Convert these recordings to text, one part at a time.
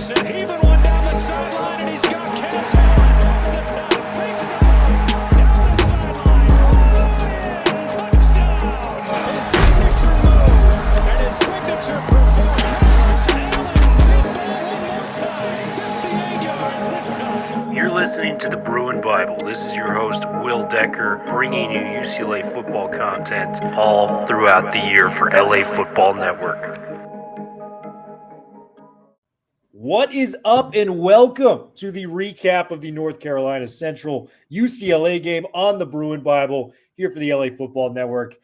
Heaving one down the sideline, and he's got Cass Allen over the top. Big side, down the sideline. Touchdown. His signature move and his signature performance. Allen, big ball one more time. 58 yards this time. You're listening to the Bruin Bible. This is your host, Will Decker, bringing you UCLA football content all throughout the year for LA Football Network. What is up, and welcome to the recap of the North Carolina Central UCLA game on the Bruin Bible here for the LA Football Network.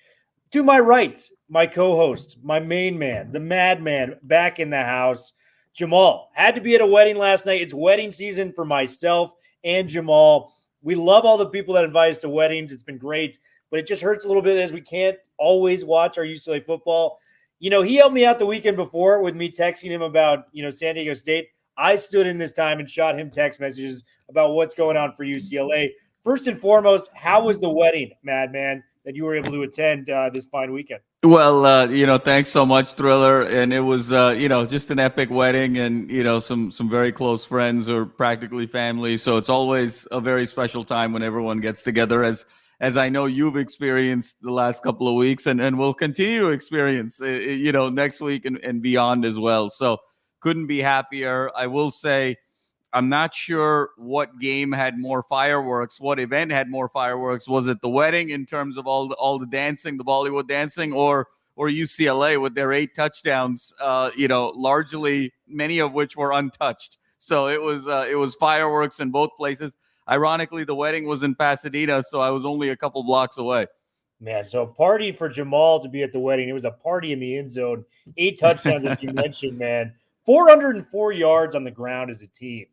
To my right, my co-host, my main man, the madman, back in the house, Jamal. Had to be at a wedding last night. It's wedding season for myself and Jamal. We love all the people that invite us to weddings. It's been great, but it just hurts a little bit as we can't always watch our UCLA football. You know, he helped me out the weekend before with me texting him about, San Diego State. I stood in this time and shot him text messages about what's going on for UCLA. First and foremost, how was the wedding, madman, that you were able to attend this fine weekend? Well, thanks so much, Thriller. And it was, just an epic wedding and, some very close friends or practically family. So it's always a very special time when everyone gets together, as I know you've experienced the last couple of weeks and will continue to experience, next week and beyond as well. So couldn't be happier. I will say I'm not sure what game had more fireworks, what event had more fireworks. Was it the wedding in terms of all the dancing, the Bollywood dancing, or UCLA with their 8 touchdowns, largely many of which were untouched. So it was fireworks in both places. Ironically, the wedding was in Pasadena, so I was only a couple blocks away. Man, so a party for Jamal to be at the wedding. It was a party in the end zone. 8 touchdowns, as you mentioned, man. 404 yards on the ground as a team.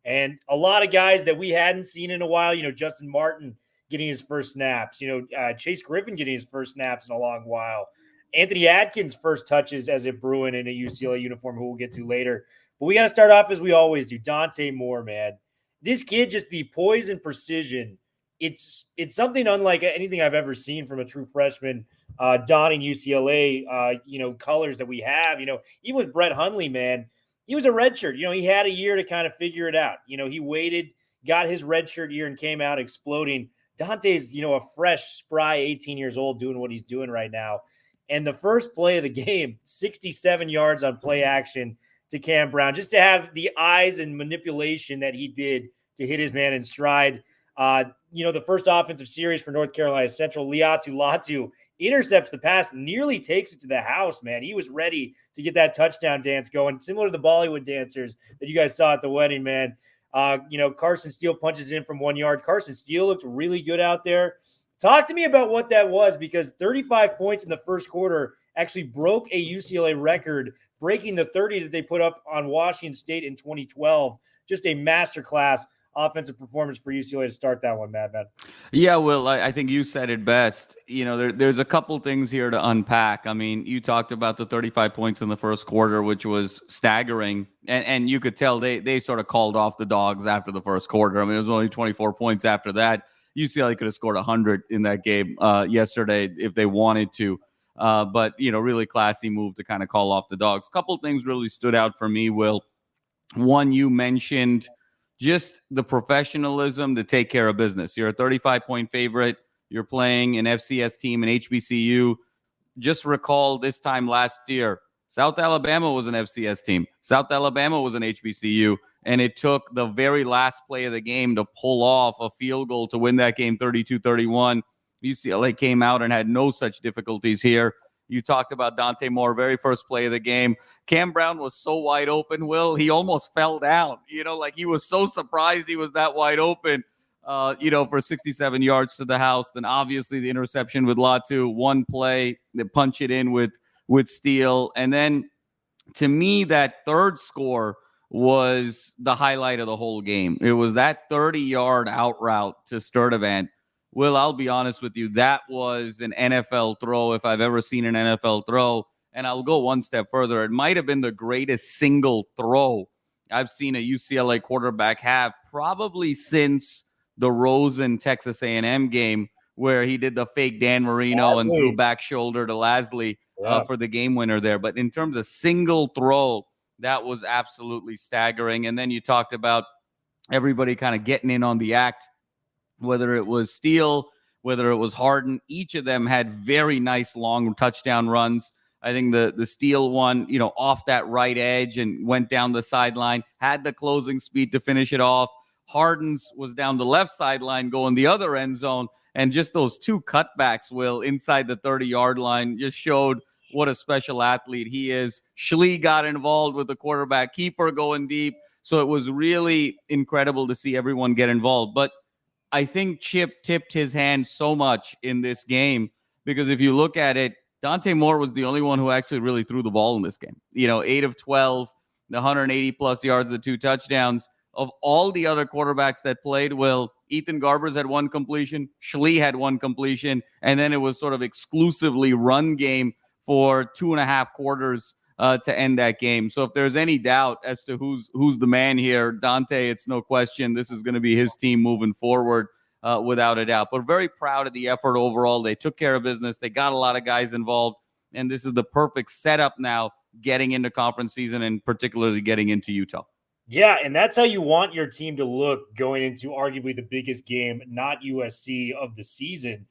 And a lot of guys that we hadn't seen in a while, Justin Martin getting his first snaps, Chase Griffin getting his first snaps in a long while. Anthony Atkins' first touches as a Bruin in a UCLA uniform, who we'll get to later. But we got to start off as we always do. Dante Moore, man. This kid, just the poise and precision, it's something unlike anything I've ever seen from a true freshman donning UCLA, colors that we have. Even with Brett Hundley, man, he was a redshirt. He had a year to kind of figure it out. He waited, got his redshirt year, and came out exploding. Dante's, a fresh, spry 18 years old doing what he's doing right now. And the first play of the game, 67 yards on play action to Cam Brown, just to have the eyes and manipulation that he did to hit his man in stride. The first offensive series for North Carolina Central, Laiatu Latu intercepts the pass, nearly takes it to the house, man. He was ready to get that touchdown dance going, similar to the Bollywood dancers that you guys saw at the wedding, man. Carson Steele punches in from 1 yard. Carson Steele looked really good out there. Talk to me about what that was, because 35 points in the first quarter actually broke a UCLA record, breaking the 30 that they put up on Washington State in 2012. Just a masterclass offensive performance for UCLA to start that one, Madman. Yeah, Will, I think you said it best. There's a couple things here to unpack. I mean, you talked about the 35 points in the first quarter, which was staggering. And you could tell they sort of called off the dogs after the first quarter. I mean, it was only 24 points after that. UCLA could have scored 100 in that game yesterday if they wanted to. But, really classy move to kind of call off the dogs. A couple things really stood out for me, Will. One, you mentioned just the professionalism to take care of business. You're a 35-point favorite. You're playing an FCS team, an HBCU. Just recall this time last year, South Alabama was an FCS team. South Alabama was an HBCU. And it took the very last play of the game to pull off a field goal to win that game 32-31. UCLA came out and had no such difficulties here. You talked about Dante Moore, very first play of the game. Cam Brown was so wide open, Will. He almost fell down. He was so surprised he was that wide open, for 67 yards to the house. Then obviously the interception with Latu, one play, they punch it in with Steele. And then to me, that third score was the highlight of the whole game. It was that 30-yard out route to Sturdivant. Will, I'll be honest with you, that was an NFL throw if I've ever seen an NFL throw. And I'll go one step further. It might have been the greatest single throw I've seen a UCLA quarterback have probably since the Rosen Texas A&M game, where he did the fake Dan Marino and threw back shoulder to Lasley for the game winner there. But in terms of single throw, That was absolutely staggering. And then you talked about everybody kind of getting in on the act, whether it was Steele, whether it was Harden. Each of them had very nice long touchdown runs. I think the Steele one, off that right edge and went down the sideline, had the closing speed to finish it off. Harden's was down the left sideline going the other end zone. And just those two cutbacks, Will, inside the 30-yard line just showed what a special athlete he is. Schlee got involved with the quarterback keeper going deep. So it was really incredible to see everyone get involved. But I think Chip tipped his hand so much in this game because if you look at it, Dante Moore was the only one who actually really threw the ball in this game. 8 of 12, the 180-plus yards, the 2 touchdowns. Of all the other quarterbacks that played, Ethan Garbers had 1 completion, Schlee had 1 completion, and then it was sort of exclusively run game for 2.5 quarters to end that game. So if there's any doubt as to who's the man here, Dante, it's no question. This is going to be his team moving forward without a doubt. But very proud of the effort overall. They took care of business. They got a lot of guys involved, and this is the perfect setup now getting into conference season and particularly getting into Utah. Yeah, and that's how you want your team to look going into arguably the biggest game, not USC, of the season.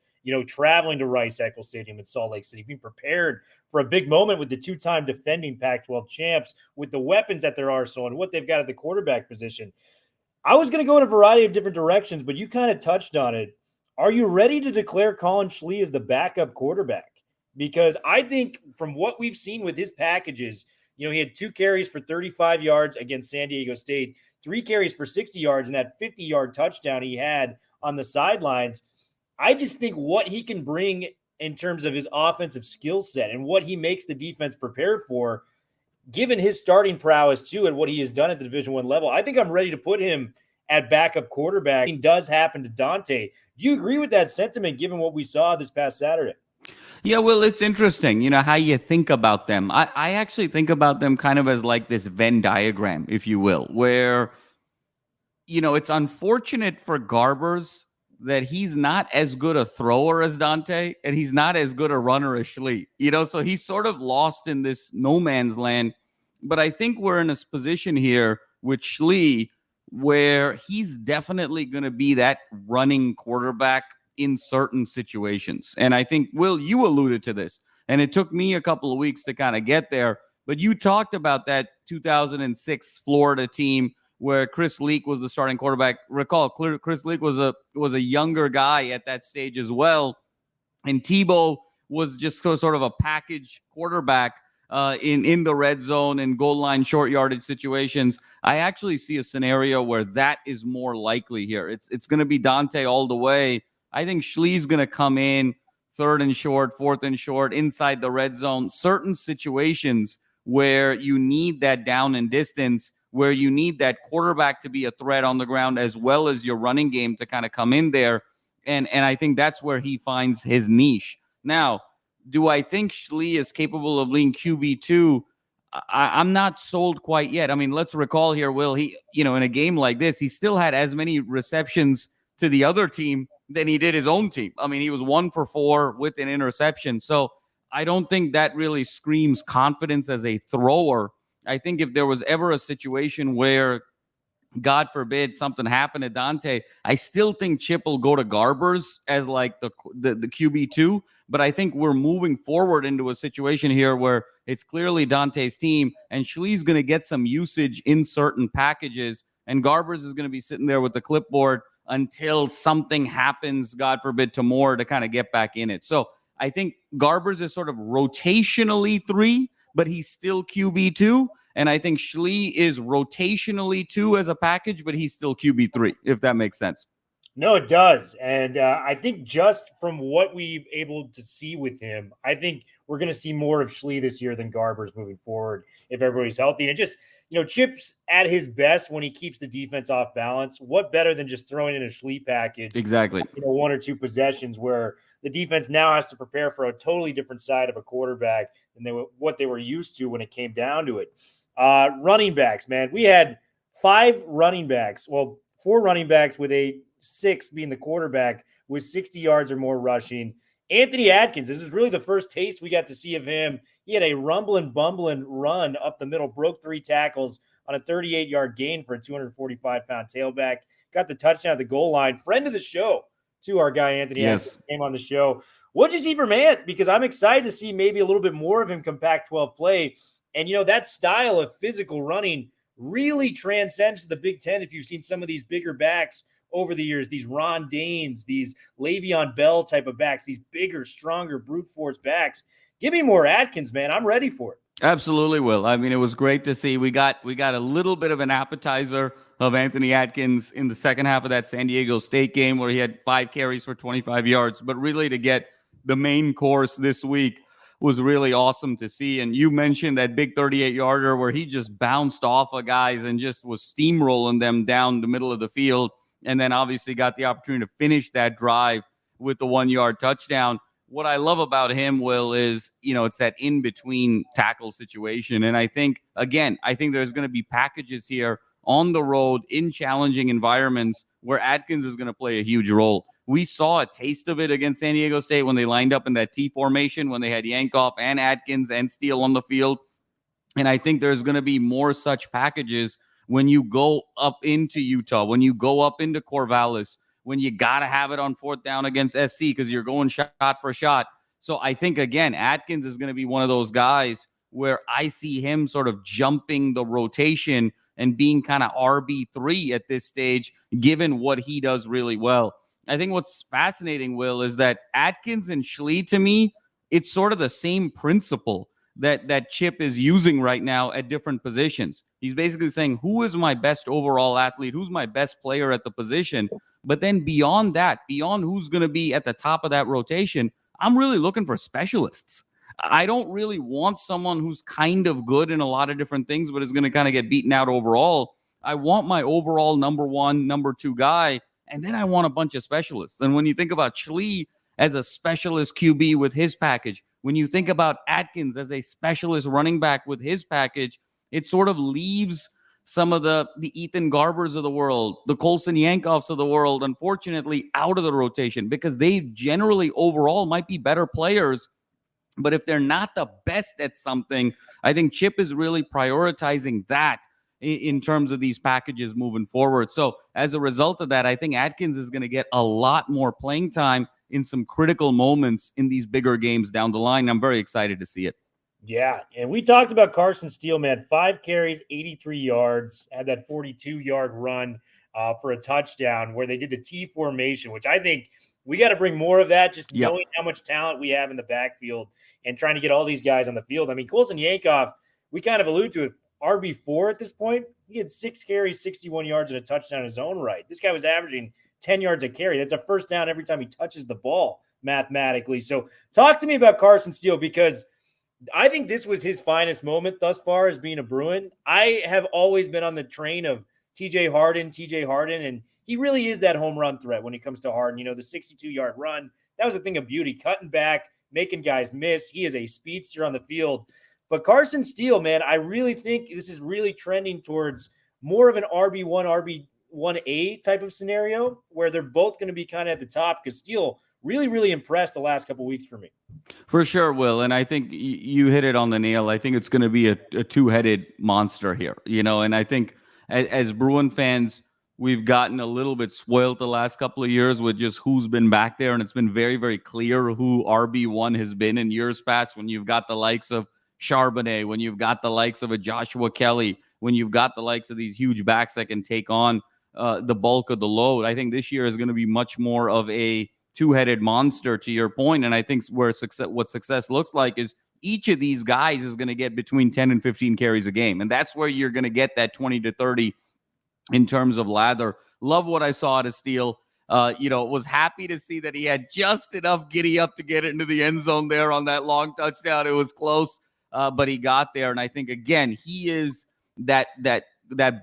Traveling to Rice-Eccles Stadium in Salt Lake City, being prepared for a big moment with the 2-time defending Pac-12 champs, with the weapons at their arsenal and what they've got at the quarterback position. I was going to go in a variety of different directions, but you kind of touched on it. Are you ready to declare Colin Schlee as the backup quarterback? Because I think from what we've seen with his packages, he had 2 carries for 35 yards against San Diego State, 3 carries for 60 yards, and that 50-yard touchdown he had on the sidelines. I just think what he can bring in terms of his offensive skill set and what he makes the defense prepared for, given his starting prowess too and what he has done at the Division I level, I think I'm ready to put him at backup quarterback. It does happen to Dante. Do you agree with that sentiment given what we saw this past Saturday? Yeah, well, it's interesting, how you think about them. I actually think about them kind of as like this Venn diagram, if you will, where, it's unfortunate for Garbers that he's not as good a thrower as Dante, and he's not as good a runner as Schlee. So he's sort of lost in this no man's land. But I think we're in a position here with Schlee where he's definitely going to be that running quarterback in certain situations. And I think, Will, you alluded to this, and it took me a couple of weeks to kind of get there, but you talked about that 2006 Florida team where Chris Leak was the starting quarterback. Recall, Chris Leak was a younger guy at that stage as well, and Tebow was just sort of a package quarterback in the red zone and goal line short yardage situations. I actually see a scenario where that is more likely here. It's going to be Dante all the way. I think Schlee's going to come in 3rd and short, 4th and short, inside the red zone. Certain situations where you need that down and distance, where you need that quarterback to be a threat on the ground as well as your running game to kind of come in there. And I think that's where he finds his niche. Now, do I think Schlee is capable of being QB2? I'm not sold quite yet. I mean, let's recall here, Will, he, in a game like this, he still had as many receptions to the other team than he did his own team. I mean, he was 1 for 4 with an interception. So I don't think that really screams confidence as a thrower. I think if there was ever a situation where, God forbid, something happened to Dante, I still think Chip will go to Garbers as like the QB2. But I think we're moving forward into a situation here where it's clearly Dante's team, and Schlee's going to get some usage in certain packages, and Garbers is going to be sitting there with the clipboard until something happens, God forbid, to Moore to kind of get back in it. So I think Garbers is sort of rotationally 3, but he's still QB2. And I think Schlee is rotationally 2 as a package, but he's still QB3, if that makes sense. No, it does. And I think just from what we've able to see with him, I think we're going to see more of Schlee this year than Garbers moving forward if everybody's healthy. And just, Chip's at his best when he keeps the defense off balance. What better than just throwing in a Schlee package? Exactly. 1 or 2 possessions where the defense now has to prepare for a totally different side of a quarterback than what they were used to when it came down to it. Running backs, man. We had 5 running backs. Well, 4 running backs with a 6 being the quarterback with 60 yards or more rushing. Anthony Atkins, this is really the first taste we got to see of him. He had a rumbling, bumbling run up the middle, broke 3 tackles on a 38-yard gain for a 245-pound tailback. Got the touchdown at the goal line. Friend of the show, to our guy Anthony Atkins, came on the show. What'd you see from Ant? Because I'm excited to see maybe a little bit more of him come Pac-12 play. And, that style of physical running really transcends the Big Ten. If you've seen some of these bigger backs over the years, these Ron Danes, these Le'Veon Bell type of backs, these bigger, stronger, brute force backs. Give me more Atkins, man. I'm ready for it. Absolutely, Will. I mean, it was great to see. We got a little bit of an appetizer of Anthony Atkins in the second half of that San Diego State game where he had 5 carries for 25 yards. But really to get the main course this week was really awesome to see. And you mentioned that big 38-yarder where he just bounced off of guys and just was steamrolling them down the middle of the field. And then obviously got the opportunity to finish that drive with the 1-yard touchdown. What I love about him, Will, is, it's that in-between tackle situation. And I think there's going to be packages here on the road in challenging environments where Atkins is going to play a huge role. We saw a taste of it against San Diego State when they lined up in that T formation, when they had Yankoff and Atkins and Steele on the field. And I think there's going to be more such packages when you go up into Utah, when you go up into Corvallis, when you got to have it on 4th down against SC because you're going shot for shot. So I think, again, Atkins is going to be one of those guys where I see him sort of jumping the rotation and being kind of RB3 at this stage, given what he does really well. I think what's fascinating, Will, is that Atkins and Schlee, to me, it's sort of the same principle that Chip is using right now at different positions. He's basically saying, who is my best overall athlete? Who's my best player at the position? But then beyond that, beyond who's going to be at the top of that rotation, I'm really looking for specialists. I don't really want someone who's kind of good in a lot of different things, but is going to kind of get beaten out overall. I want my overall number 1, number 2 guy, and then I want a bunch of specialists. And when you think about Schlee as a specialist QB with his package, when you think about Atkins as a specialist running back with his package, it sort of leaves some of the Ethan Garbers of the world, the Colson Yankoffs of the world, unfortunately, out of the rotation because they generally overall might be better players. But if they're not the best at something, I think Chip is really prioritizing that in terms of these packages moving forward. So as a result of that, I think Atkins is going to get a lot more playing time in some critical moments in these bigger games down the line. I'm very excited to see it. Yeah, and we talked about Carson Steele, man. 5 carries, 83 yards, had that 42-yard run for a touchdown where they did the T formation, which I think we got to bring more of that, just knowing how much talent we have in the backfield and trying to get all these guys on the field. I mean, Colson Yankoff, we kind of allude to it, RB4 at this point. He had 6 carries, 61 yards, and a touchdown in his own right. This guy was averaging 10 yards a carry. That's a first down every time he touches the ball mathematically. So talk to me about Carson Steele because I think this was his finest moment thus far as being a Bruin. I have always been on the train of TJ Harden, and he really is that home run threat when it comes to Harden. The 62-yard run, that was a thing of beauty, cutting back, making guys miss. He is a speedster on the field. But Carson Steele, man, I really think this is really trending towards more of an RB1, RB1A type of scenario where they're both going to be kind of at the top because Steele really, really impressed the last couple of weeks for me. For sure, Will. And I think you hit it on the nail. I think it's going to be a two-headed monster here, and I think as Bruin fans, we've gotten a little bit spoiled the last couple of years with just who's been back there. And it's been very, very clear who RB1 has been in years past when you've got the likes of Charbonnet, when you've got the likes of a Joshua Kelly, when you've got the likes of these huge backs that can take on the bulk of the load. I think this year is going to be much more of a two-headed monster, to your point. And I think what success looks like is each of these guys is going to get between 10 and 15 carries a game. And that's where you're going to get that 20 to 30 in terms of lather. Love what I saw out of Steele. Was happy to see that he had just enough giddy up to get it into the end zone there on that long touchdown. It was close, but he got there. And I think, again, he is that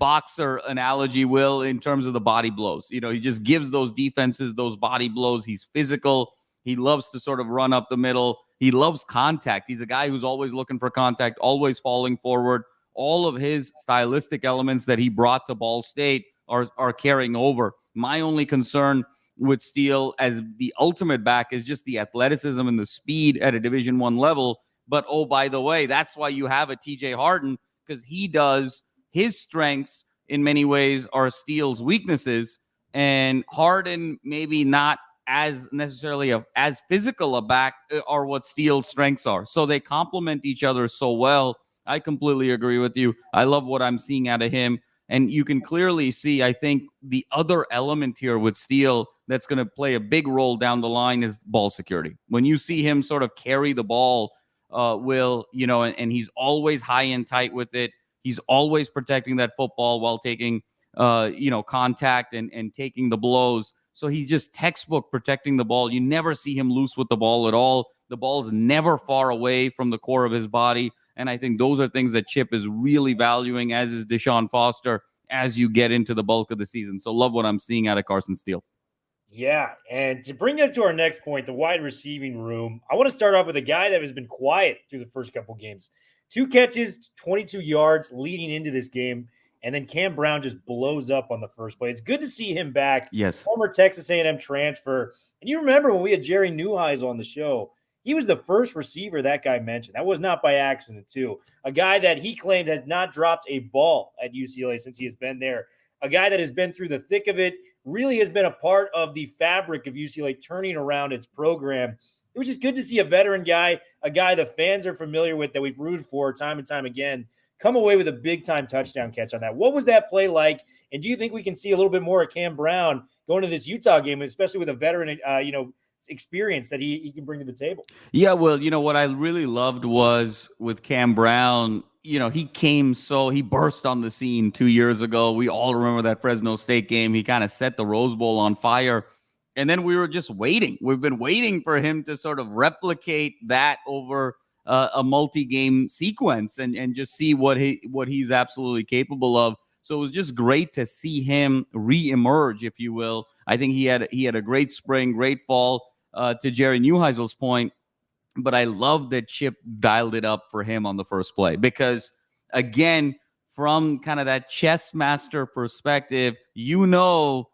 boxer analogy, Will, in terms of the body blows. He just gives those defenses those body blows. He's physical. He loves to sort of run up the middle. He loves contact. He's a guy who's always looking for contact, always falling forward. All of his stylistic elements that he brought to Ball State are carrying over. My only concern with Steele as the ultimate back is just the athleticism and the speed at a Division I level. But, oh, by the way, that's why you have a TJ Harden, because he does his strengths in many ways are Steele's weaknesses. And Harden, maybe not as necessarily as physical a back, are what Steele's strengths are. So they complement each other so well. I completely agree with you. I love what I'm seeing out of him. And you can clearly see, I think, the other element here with Steele that's going to play a big role down the line is ball security. When you see him sort of carry the ball, and he's always high and tight with it. He's always protecting that football while taking, contact and taking the blows. So he's just textbook protecting the ball. You never see him loose with the ball at all. The ball's never far away from the core of his body. And I think those are things that Chip is really valuing, as is Deshaun Foster, as you get into the bulk of the season. So love what I'm seeing out of Carson Steele. Yeah, and to bring it to our next point, the wide receiving room, I want to start off with a guy that has been quiet through the first couple games. 2 catches, 22 yards leading into this game, and then Cam Brown just blows up on the first play. It's good to see him back. Yes. Former Texas A&M transfer. And you remember when we had Jerry Neuheisel on the show, he was the first receiver that guy mentioned. That was not by accident, too. A guy that he claimed has not dropped a ball at UCLA since he has been there. A guy that has been through the thick of it, really has been a part of the fabric of UCLA turning around its program. It was just good to see a veteran guy, a guy the fans are familiar with, that we've rooted for time and time again, come away with a big-time touchdown catch on that. What was that play like? And do you think we can see a little bit more of Cam Brown going to this Utah game, especially with a veteran, experience that he can bring to the table? Yeah, well, what I really loved was with Cam Brown, he burst on the scene 2 years ago. We all remember that Fresno State game. He kind of set the Rose Bowl on fire. And then we were just waiting. We've been waiting for him to sort of replicate that over a multi-game sequence and just see what he's absolutely capable of. So it was just great to see him re-emerge, if you will. I think he had a great spring, great fall, to Jerry Neuheisel's point. But I love that Chip dialed it up for him on the first play because, again, from kind of that chess master perspective, Utah's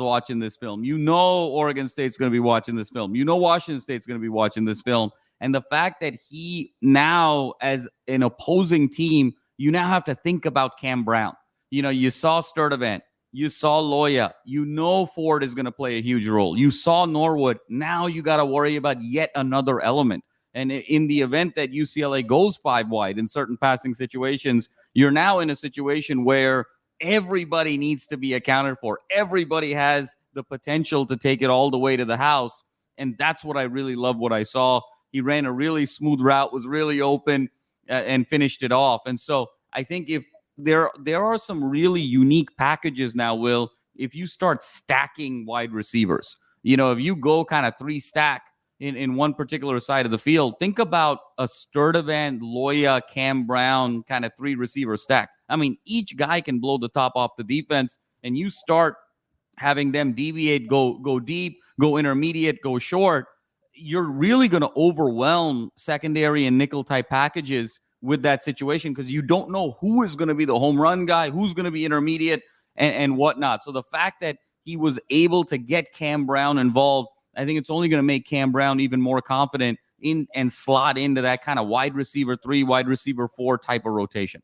watching this film. Oregon State's going to be watching this film. Washington State's going to be watching this film. And the fact that he now, as an opposing team, you now have to think about Cam Brown. You saw Sturdivant. You saw Loya. Ford is going to play a huge role. You saw Norwood. Now you got to worry about yet another element. And in the event that UCLA goes 5 wide in certain passing situations, you're now in a situation where everybody needs to be accounted for. Everybody has the potential to take it all the way to the house. And that's what I really love what I saw. He ran a really smooth route, was really open, and finished it off. And so I think if there are some really unique packages now, Will, if you start stacking wide receivers, if you go kind of 3 stack in one particular side of the field, think about a Sturdivant, Loya, Cam Brown kind of 3 receiver stack. I mean, each guy can blow the top off the defense, and you start having them deviate, go deep, go intermediate, go short. You're really going to overwhelm secondary and nickel type packages with that situation because you don't know who is going to be the home run guy, who's going to be intermediate and whatnot. So the fact that he was able to get Cam Brown involved, I think it's only going to make Cam Brown even more confident in and slot into that kind of wide receiver 3, wide receiver 4 type of rotation.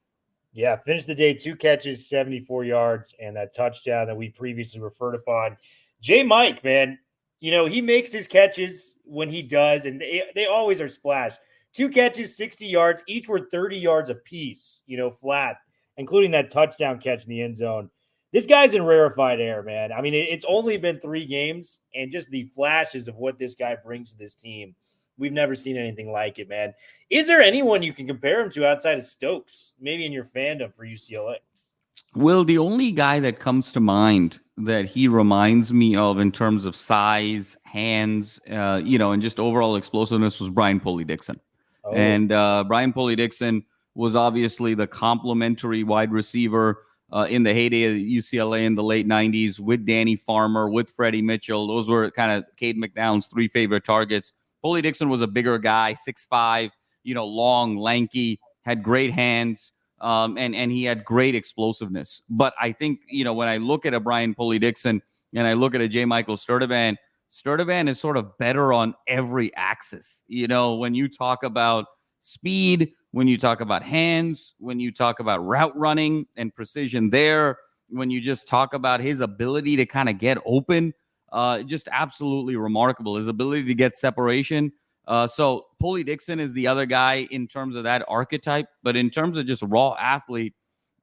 Yeah, finished the day 2 catches, 74 yards, and that touchdown that we previously referred upon. J. Mike, man, he makes his catches when he does, and they always are splash. 2 catches, 60 yards. Each were 30 yards apiece, flat, including that touchdown catch in the end zone. This guy's in rarefied air, man. I mean, it's only been 3 games, and just the flashes of what this guy brings to this team, we've never seen anything like it, man. Is there anyone you can compare him to outside of Stokes, maybe in your fandom for UCLA? Well, the only guy that comes to mind that he reminds me of in terms of size, hands, and just overall explosiveness was Brian Pulley-Dixon. Oh. And Brian Pulley-Dixon was obviously the complimentary wide receiver in the heyday of UCLA in the late 90s with Danny Farmer, with Freddie Mitchell. Those were kind of Cade McNown's 3 favorite targets. Pulley-Dixon was a bigger guy, 6'5", long, lanky, had great hands, and he had great explosiveness. But I think, when I look at a Brian Pulley-Dixon, and I look at a J. Michael Sturdivant, Sturdivant is sort of better on every axis. You know, when you talk about speed, when you talk about hands, when you talk about route running and precision there, when you just talk about his ability to kind of get open, just absolutely remarkable. His ability to get separation. So Pulley Dixon is the other guy in terms of that archetype, but in terms of just raw athlete,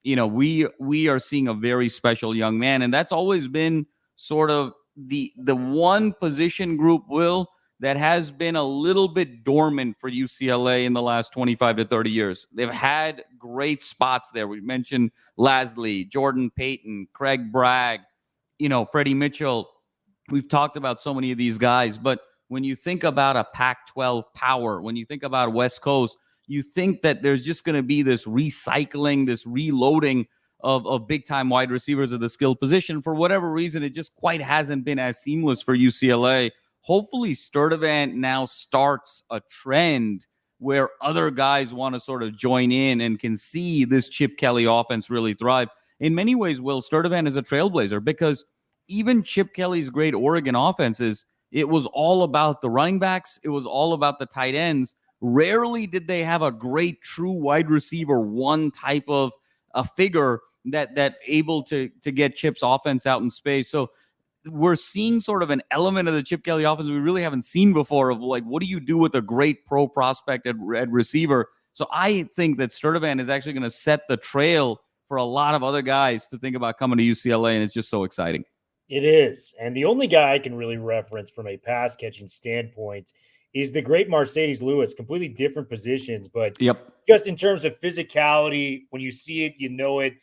you know, we are seeing a very special young man, and that's always been sort of the one position group, Will, that has been a little bit dormant for UCLA in the last 25 to 30 years. They've had great spots there. We mentioned Lasley, Jordan Payton, Craig Bragg, you know, Freddie Mitchell. We've talked about so many of these guys, but when you think about a Pac-12 power, when you think about West Coast, you think that there's just going to be this recycling, this reloading of big-time wide receivers at the skill position. For whatever reason, it just quite hasn't been as seamless for UCLA. Hopefully, Sturdivant now starts a trend where other guys want to sort of join in and can see this Chip Kelly offense really thrive. In many ways, Will, Sturdivant is a trailblazer because even Chip Kelly's great Oregon offenses, it was all about the running backs. It was all about the tight ends. Rarely did they have a great true wide receiver, one type of a figure that able to get Chip's offense out in space. So we're seeing sort of an element of the Chip Kelly offense we really haven't seen before of like, what do you do with a great pro prospect at receiver? So I think that Sturdivant is actually going to set the trail for a lot of other guys to think about coming to UCLA, and it's just so exciting. It is. And the only guy I can really reference from a pass catching standpoint is the great Mercedes Lewis. Completely different positions, but just in terms of physicality, when you see it, you know it.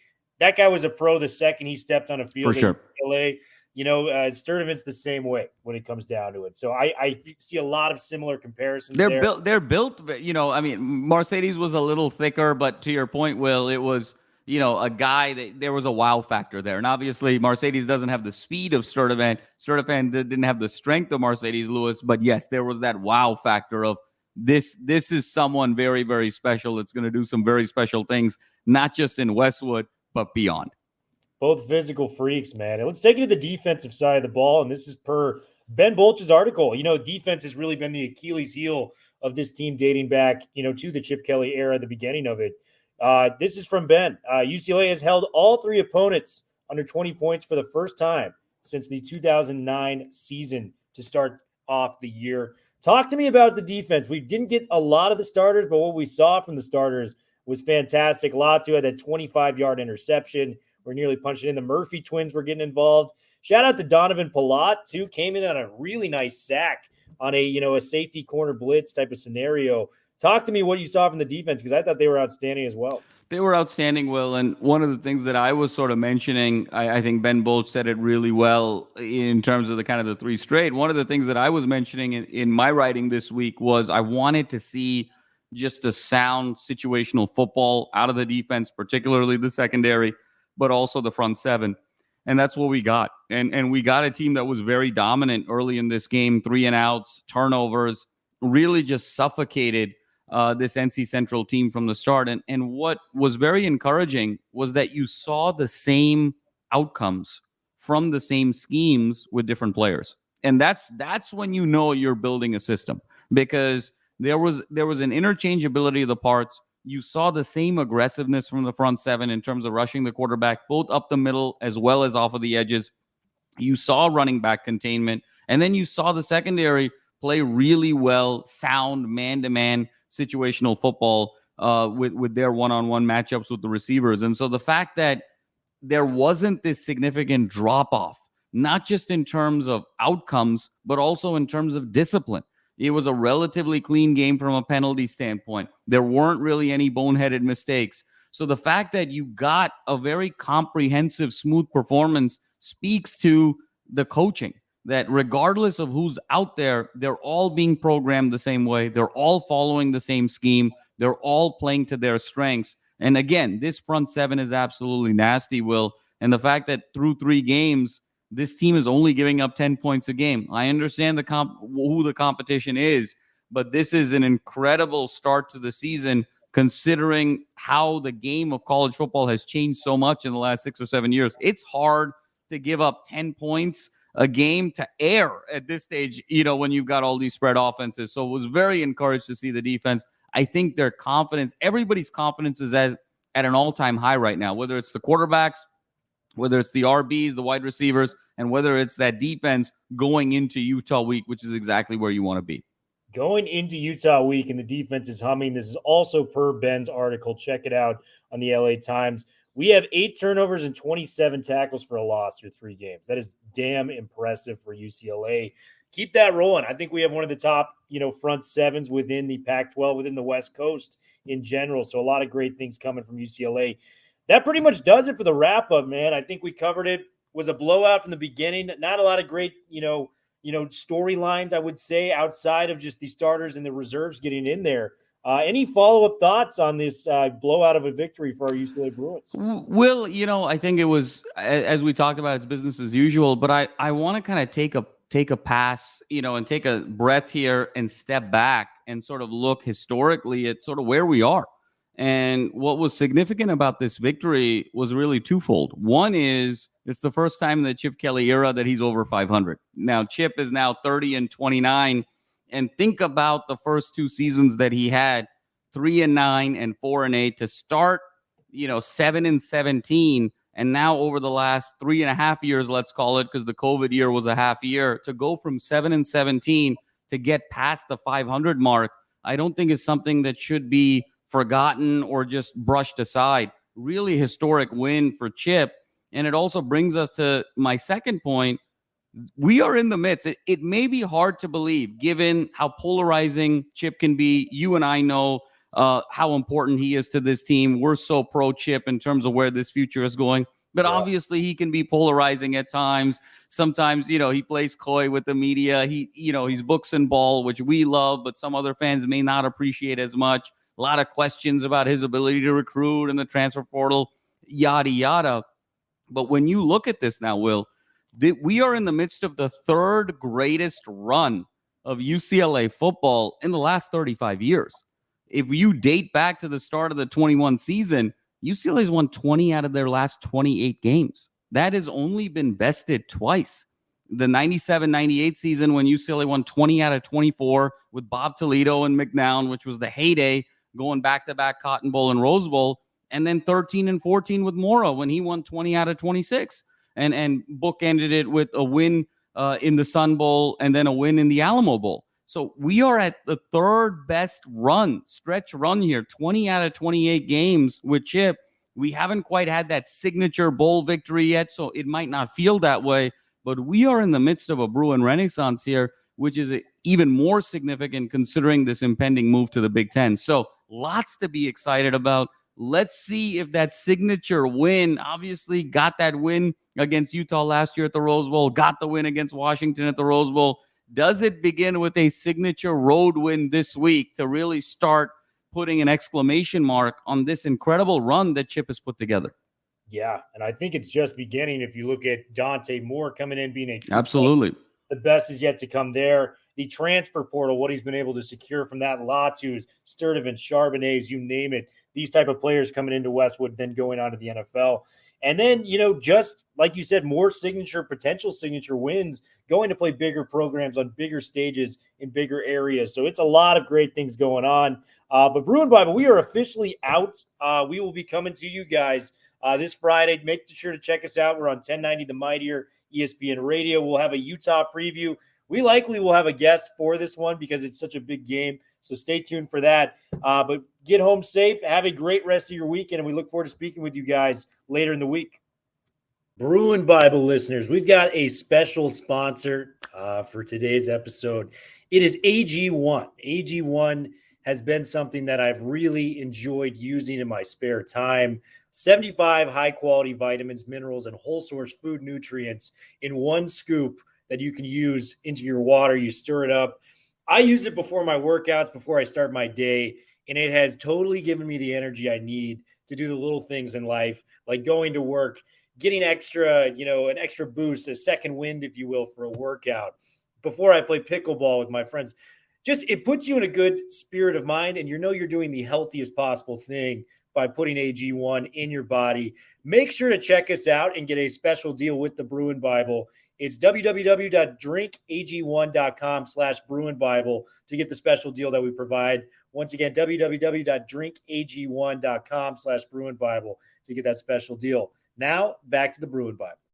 That guy was a pro the second he stepped on a field for sure. in LA. You know, Sturdivant's the same way when it comes down to it. So I see a lot of similar comparisons. They're built, you know, I mean, Mercedes was a little thicker, but to your point, Will, it was, you know, a guy that there was a wow factor there. And obviously Mercedes doesn't have the speed of Sturdivant. Sturdivant didn't have the strength of Mercedes Lewis, but yes, there was that wow factor of this is someone very, very special. It's going to do some very special things, not just in Westwood, but beyond. Both physical freaks, man. And let's take it to the defensive side of the ball. And this is per Ben Bolch's article. You know, defense has really been the Achilles heel of this team dating back, you know, to the Chip Kelly era, the beginning of it. This is from Ben. UCLA has held all three opponents under 20 points for the first time since the 2009 season to start off the year. Talk to me about the defense. We didn't get a lot of the starters, but what we saw from the starters was fantastic. Latu had that 25-yard interception. We're nearly punching in. The Murphy twins were getting involved. Shout out to Donovan Palat, too. Came in on a really nice sack on a safety corner blitz type of scenario. Talk to me what you saw from the defense, because I thought they were outstanding as well. They were outstanding, Will. And one of the things that I was sort of mentioning, I think Ben Bolch said it really well in terms of the kind of the three straight. One of the things that I was mentioning in my writing this week was I wanted to see just a sound situational football out of the defense, particularly the secondary, but also the front seven. And that's what we got. And we got a team that was very dominant early in this game, 3-and-outs, turnovers, really just suffocated this NC Central team from the start. And what was very encouraging was that you saw the same outcomes from the same schemes with different players. And that's when you know you're building a system, because there was an interchangeability of the parts. You saw the same aggressiveness from the front seven in terms of rushing the quarterback, both up the middle as well as off of the edges. You saw running back containment, and then you saw the secondary play really well, sound man-to-man situational football with their one-on-one matchups with the receivers. And so the fact that there wasn't this significant drop-off, not just in terms of outcomes, but also in terms of discipline. It was a relatively clean game from a penalty standpoint. There weren't really any boneheaded mistakes. So the fact that you got a very comprehensive, smooth performance speaks to the coaching, that regardless of who's out there, they're all being programmed the same way. They're all following the same scheme. They're all playing to their strengths. And again, this front seven is absolutely nasty, Will. And the fact that through 3 games, this team is only giving up 10 points a game. I understand who the competition is, but this is an incredible start to the season, considering how the game of college football has changed so much in the last 6 or 7 years. It's hard to give up 10 points a game to air at this stage, when you've got all these spread offenses. So was very encouraged to see the defense. I think their confidence, everybody's confidence is at an all-time high right now, whether it's the quarterbacks, whether it's the RBs, the wide receivers, and whether it's that defense going into Utah week, which is exactly where you want to be. Going into Utah week and the defense is humming. This is also per Ben's article. Check it out on the LA Times. We have 8 turnovers and 27 tackles for a loss through 3 games. That is damn impressive for UCLA. Keep that rolling. I think we have one of the top, front sevens within the Pac-12, within the West Coast in general. So a lot of great things coming from UCLA. That pretty much does it for the wrap-up, man. I think we covered it. It was a blowout from the beginning. Not a lot of great, storylines, I would say, outside of just the starters and the reserves getting in there. Any follow-up thoughts on this blowout of a victory for our UCLA Bruins? Will, I think it was, as we talked about, it's business as usual, but I want to kind of take a pass, and take a breath here and step back and sort of look historically at sort of where we are. And what was significant about this victory was really twofold. One is it's the first time in the Chip Kelly era that he's over 500. Now, Chip is now 30-29. And think about the first 2 seasons that he had, 3-9 and 4-8 to start, 7-17. And now over the last 3.5 years, let's call it, because the COVID year was a half year, to go from 7-17 to get past the 500 mark, I don't think is something that should be forgotten or just brushed aside. Really historic win for Chip. And it also brings us to my second point. We are in the midst. It may be hard to believe, given how polarizing Chip can be. You and I know how important he is to this team. We're so pro Chip in terms of where this future is going. But obviously, he can be polarizing at times. Sometimes, he plays coy with the media. He's books and ball, which we love, but some other fans may not appreciate as much. A lot of questions about his ability to recruit in the transfer portal, yada, yada. But when you look at this now, Will, we are in the midst of the 3rd greatest run of UCLA football in the last 35 years. If you date back to the start of the 21 season, UCLA's won 20 out of their last 28 games. That has only been bested twice. The 97-98 season when UCLA won 20 out of 24 with Bob Toledo and McNown, which was the heyday, going back-to-back Cotton Bowl and Rose Bowl, and then 13-14 with Mora when he won 20 out of 26. And bookended it with a win in the Sun Bowl and then a win in the Alamo Bowl. So we are at the 3rd best stretch run here, 20 out of 28 games with Chip. We haven't quite had that signature bowl victory yet, so it might not feel that way. But we are in the midst of a Bruin renaissance here, which is even more significant considering this impending move to the Big Ten. So lots to be excited about. Let's see if that signature win, obviously got that win against Utah last year at the Rose Bowl, got the win against Washington at the Rose Bowl. Does it begin with a signature road win this week to really start putting an exclamation mark on this incredible run that Chip has put together? Yeah, and I think it's just beginning. If you look at Dante Moore coming in, being a absolutely player, the best is yet to come there. The transfer portal, what he's been able to secure from that, Latu's, Sturdivant, Charbonnets, you name it. These type of players coming into Westwood, then going on to the NFL. And then, just like you said, more potential signature wins, going to play bigger programs on bigger stages in bigger areas. So it's a lot of great things going on. But Bruin Bible, we are officially out. We will be coming to you guys this Friday. Make sure to check us out. We're on 1090 The Mightier, ESPN Radio. We'll have a Utah preview. We likely will have a guest for this one because it's such a big game. So stay tuned for that. But get home safe. Have a great rest of your weekend, and we look forward to speaking with you guys later in the week. Bruin Bible listeners, we've got a special sponsor for today's episode. It is AG1. AG1 has been something that I've really enjoyed using in my spare time. 75 high-quality vitamins, minerals, and whole-source food nutrients in one scoop that you can use into your water. You stir it up. I use it before my workouts, before I start my day, and it has totally given me the energy I need to do the little things in life, like going to work, getting extra, an extra boost, a second wind, if you will, for a workout. Before I play pickleball with my friends, it puts you in a good spirit of mind, and you're doing the healthiest possible thing by putting AG1 in your body. Make sure to check us out and get a special deal with the Bruin Bible. It's www.drinkag1.com/Bruin Bible to get the special deal that we provide. Once again, www.drinkag1.com/Bruin Bible to get that special deal. Now, back to the Bruin Bible.